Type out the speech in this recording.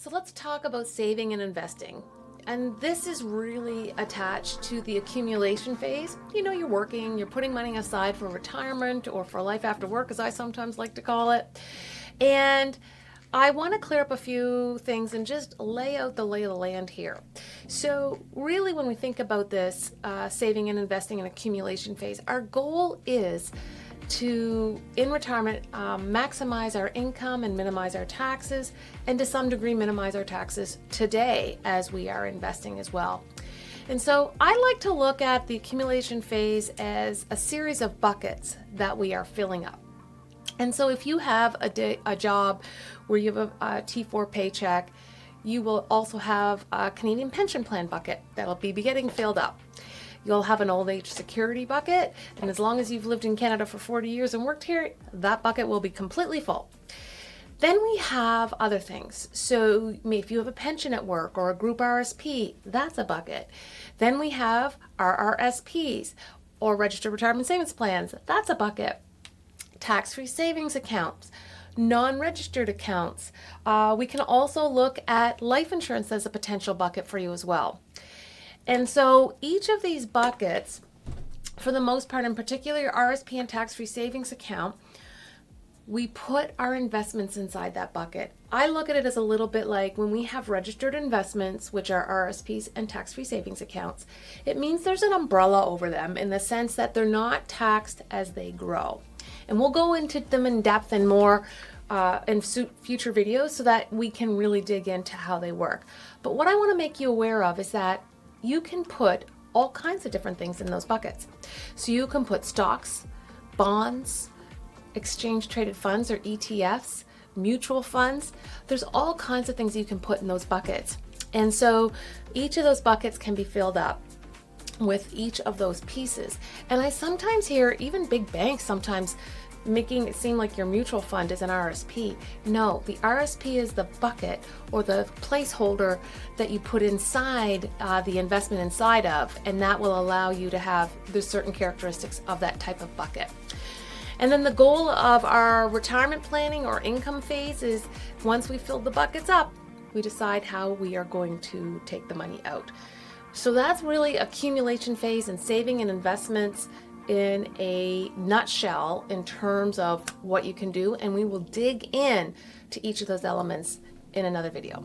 So let's talk about saving and investing. And this is really attached to the accumulation phase. You know, you're working, you're putting money aside for retirement or for life after work, as I sometimes like to call it. And I want to clear up a few things and just lay out the lay of the land here. So really, when we think about this saving and investing and accumulation phase, our goal is to, in retirement, maximize our income and minimize our taxes, and to some degree minimize our taxes today as we are investing as well. And so I like to look at the accumulation phase as a series of buckets that we are filling up. And so if you have a job where you have a T4 paycheck, you will also have a Canadian pension plan bucket that'll be getting filled up. You'll have an old age security bucket, and as long as you've lived in Canada for 40 years and worked here, that bucket will be completely full. Then we have other things. So if you have a pension at work or a group RRSP, that's a bucket. Then we have RRSPs or registered retirement savings plans, that's a bucket. Tax-free savings accounts, non-registered accounts. We can also look at life insurance as a potential bucket for you as well. And so each of these buckets, for the most part, in particular your RSP and tax-free savings account, we put our investments inside that bucket. I look at it as a little bit like when we have registered investments, which are RSPs and tax-free savings accounts, it means there's an umbrella over them in the sense that they're not taxed as they grow. And we'll go into them in depth and more in future videos so that we can really dig into how they work. But what I want to make you aware of is that you can put all kinds of different things in those buckets. So you can put stocks, bonds, exchange traded funds or ETFs, mutual funds. There's all kinds of things you can put in those buckets. And so each of those buckets can be filled up with each of those pieces. And I sometimes hear even big banks sometimes making it seem like your mutual fund is an RSP. No, the RSP is the bucket or the placeholder that you put inside the investment inside of, and that will allow you to have the certain characteristics of that type of bucket. And then the goal of our retirement planning or income phase is once we fill the buckets up, we decide how we are going to take the money out. So that's really accumulation phase and saving and investments in a nutshell in terms of what you can do, and we will dig in to each of those elements in another video.